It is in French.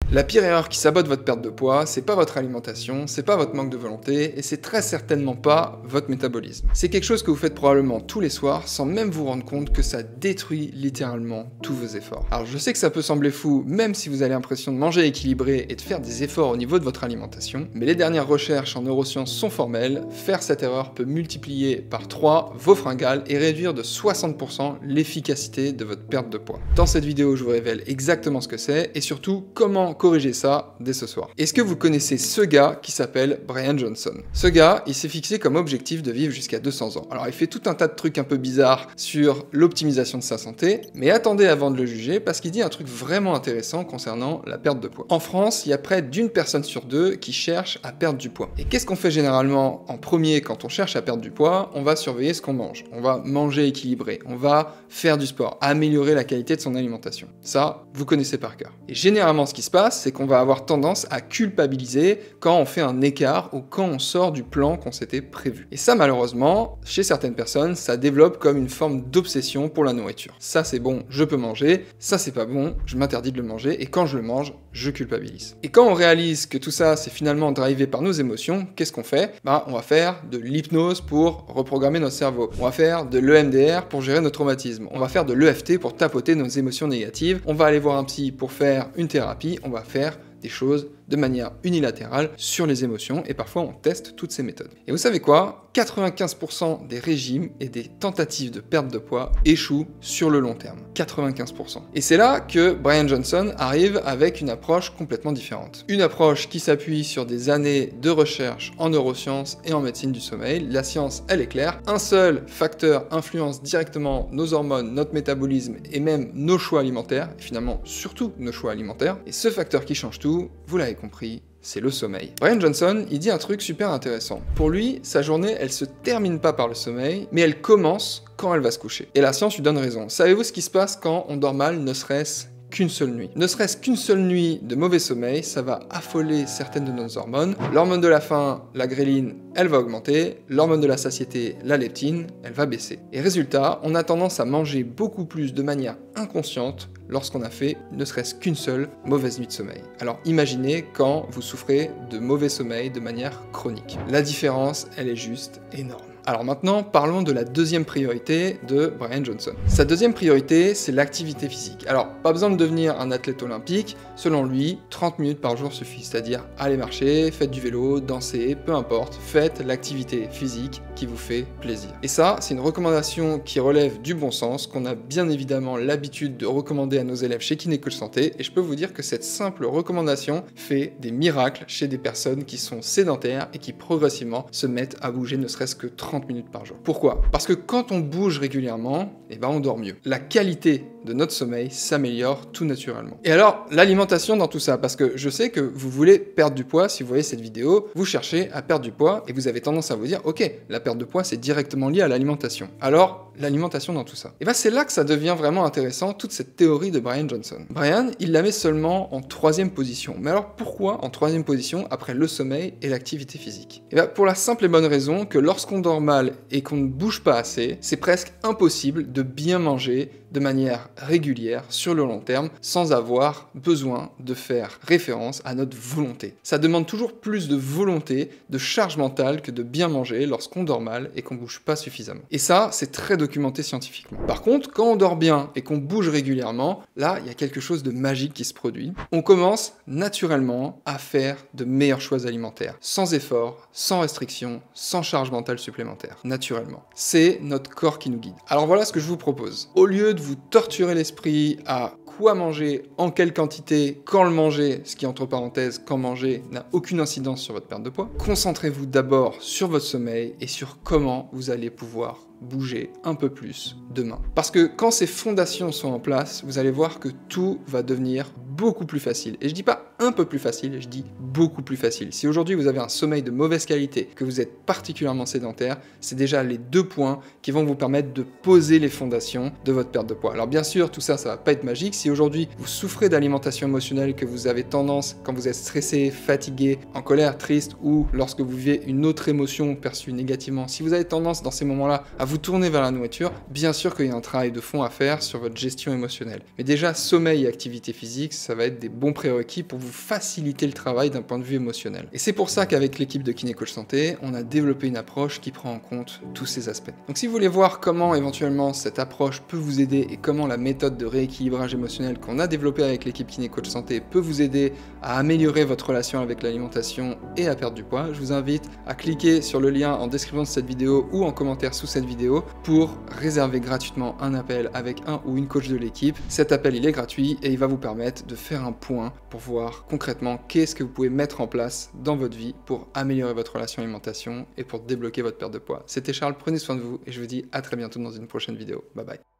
La pire erreur qui sabote votre perte de poids, c'est pas votre alimentation, c'est pas votre manque de volonté, et c'est très certainement pas votre métabolisme. C'est quelque chose que vous faites probablement tous les soirs sans même vous rendre compte que ça détruit littéralement tous vos efforts. Alors je sais que ça peut sembler fou, même si vous avez l'impression de manger équilibré et de faire des efforts au niveau de votre alimentation, mais les dernières recherches en neurosciences sont formelles, faire cette erreur peut multiplier par 3 vos fringales et réduire de 60% l'efficacité de votre perte de poids. Dans cette vidéo, je vous révèle exactement ce que c'est et surtout comment corriger ça dès ce soir. Est-ce que vous connaissez ce gars qui s'appelle Brian Johnson? Ce gars, il s'est fixé comme objectif de vivre jusqu'à 200 ans. Alors il fait tout un tas de trucs un peu bizarres sur l'optimisation de sa santé, mais attendez avant de le juger parce qu'il dit un truc vraiment intéressant concernant la perte de poids. En France, il y a près d'une personne sur deux qui cherche à perdre du poids. Et qu'est-ce qu'on fait généralement en premier quand on cherche à perdre du poids? On va surveiller ce qu'on mange, on va manger équilibré, on va faire du sport, améliorer la qualité de son alimentation. Ça, vous connaissez par cœur. Et généralement, ce qui se passe, c'est qu'on va avoir tendance à culpabiliser quand on fait un écart ou quand on sort du plan qu'on s'était prévu. Et ça, malheureusement, chez certaines personnes, ça développe comme une forme d'obsession pour la nourriture. Ça, c'est bon, je peux manger. Ça, c'est pas bon, je m'interdis de le manger. Et quand je le mange, je culpabilise. Et quand on réalise que tout ça, c'est finalement drivé par nos émotions, qu'est-ce qu'on fait? On va faire de l'hypnose pour reprogrammer notre cerveau. On va faire de l'EMDR pour gérer nos traumatismes. On va faire de l'EFT pour tapoter nos émotions négatives. On va aller voir un psy pour faire une thérapie. On va faire des choses de manière unilatérale sur les émotions et parfois on teste toutes ces méthodes. Et vous savez quoi? 95% des régimes et des tentatives de perte de poids échouent sur le long terme. 95%. Et c'est là que Brian Johnson arrive avec une approche complètement différente. Une approche qui s'appuie sur des années de recherche en neurosciences et en médecine du sommeil. La science, elle est claire. Un seul facteur influence directement nos hormones, notre métabolisme et même nos choix alimentaires, et finalement surtout nos choix alimentaires. Et ce facteur qui change tout, vous l'avez compris, c'est le sommeil. Brian Johnson, il dit un truc super intéressant. Pour lui, sa journée, elle se termine pas par le sommeil, mais elle commence quand elle va se coucher. Et la science lui donne raison. Savez-vous ce qui se passe quand on dort mal, ne serait-ce qu'une seule nuit? Ne serait-ce qu'une seule nuit de mauvais sommeil, ça va affoler certaines de nos hormones. L'hormone de la faim, la gréline, elle va augmenter. L'hormone de la satiété, la leptine, elle va baisser. Et résultat, on a tendance à manger beaucoup plus de manière inconsciente lorsqu'on a fait ne serait-ce qu'une seule mauvaise nuit de sommeil. Alors imaginez quand vous souffrez de mauvais sommeil de manière chronique. La différence, elle est juste énorme. Alors maintenant, parlons de la deuxième priorité de Brian Johnson. Sa deuxième priorité, c'est l'activité physique. Alors, pas besoin de devenir un athlète olympique. Selon lui, 30 minutes par jour suffit. C'est-à-dire, allez marcher, faites du vélo, dansez, peu importe, faites l'activité physique qui vous fait plaisir. Et ça, c'est une recommandation qui relève du bon sens, qu'on a bien évidemment l'habitude de recommander à nos élèves chez Kiné Coach Santé. Et je peux vous dire que cette simple recommandation fait des miracles chez des personnes qui sont sédentaires et qui progressivement se mettent à bouger ne serait-ce que 30 minutes par jour. Pourquoi? Parce que quand on bouge régulièrement, on dort mieux. La qualité de notre sommeil s'améliore tout naturellement. Et alors, l'alimentation dans tout ça, parce que je sais que vous voulez perdre du poids, si vous voyez cette vidéo, vous cherchez à perdre du poids et vous avez tendance à vous dire, ok, la perte de poids c'est directement lié à l'alimentation. Alors, l'alimentation dans tout ça. Et c'est là que ça devient vraiment intéressant, toute cette théorie de Brian Johnson. Brian, il la met seulement en 3e position. Mais alors pourquoi en 3e position après le sommeil et l'activité physique? Pour la simple et bonne raison que lorsqu'on dort mal et qu'on ne bouge pas assez, c'est presque impossible de bien manger de manière régulière sur le long terme sans avoir besoin de faire référence à notre volonté. Ça demande toujours plus de volonté, de charge mentale que de bien manger lorsqu'on dort mal et qu'on bouge pas suffisamment. Et ça, c'est très documenté scientifiquement. Par contre, quand on dort bien et qu'on bouge régulièrement, là, il y a quelque chose de magique qui se produit. On commence naturellement à faire de meilleurs choix alimentaires, sans effort, sans restriction, sans charge mentale supplémentaire, naturellement. C'est notre corps qui nous guide. Alors voilà ce que je vous propose. Au lieu de vous torturer l'esprit à quoi manger, en quelle quantité, quand le manger, ce qui entre parenthèses, quand manger n'a aucune incidence sur votre perte de poids, concentrez-vous d'abord sur votre sommeil et sur comment vous allez pouvoir bouger un peu plus demain. Parce que quand ces fondations sont en place, vous allez voir que tout va devenir beaucoup plus facile. Et je dis pas un peu plus facile, je dis beaucoup plus facile. Si aujourd'hui vous avez un sommeil de mauvaise qualité, que vous êtes particulièrement sédentaire, c'est déjà les 2 points qui vont vous permettre de poser les fondations de votre perte de poids. Alors bien sûr, tout ça va pas être magique. Si aujourd'hui vous souffrez d'alimentation émotionnelle, que vous avez tendance, quand vous êtes stressé, fatigué, en colère, triste, ou lorsque vous vivez une autre émotion perçue négativement, si vous avez tendance dans ces moments-là à vous tourner vers la nourriture, bien sûr qu'il y a un travail de fond à faire sur votre gestion émotionnelle. Mais déjà, sommeil et activité physique, ça va être des bons prérequis pour vous faciliter le travail d'un point de vue émotionnel. Et c'est pour ça qu'avec l'équipe de Kiné Coach Santé, on a développé une approche qui prend en compte tous ces aspects. Donc si vous voulez voir comment éventuellement cette approche peut vous aider et comment la méthode de rééquilibrage émotionnel qu'on a développée avec l'équipe Kiné Coach Santé peut vous aider à améliorer votre relation avec l'alimentation et à perdre du poids, je vous invite à cliquer sur le lien en description de cette vidéo ou en commentaire sous cette vidéo pour réserver gratuitement un appel avec un ou une coach de l'équipe. Cet appel il est gratuit et il va vous permettre de faire un point pour voir concrètement qu'est-ce que vous pouvez mettre en place dans votre vie pour améliorer votre relation à l'alimentation et pour débloquer votre perte de poids. C'était Charles, prenez soin de vous et je vous dis à très bientôt dans une prochaine vidéo. Bye bye.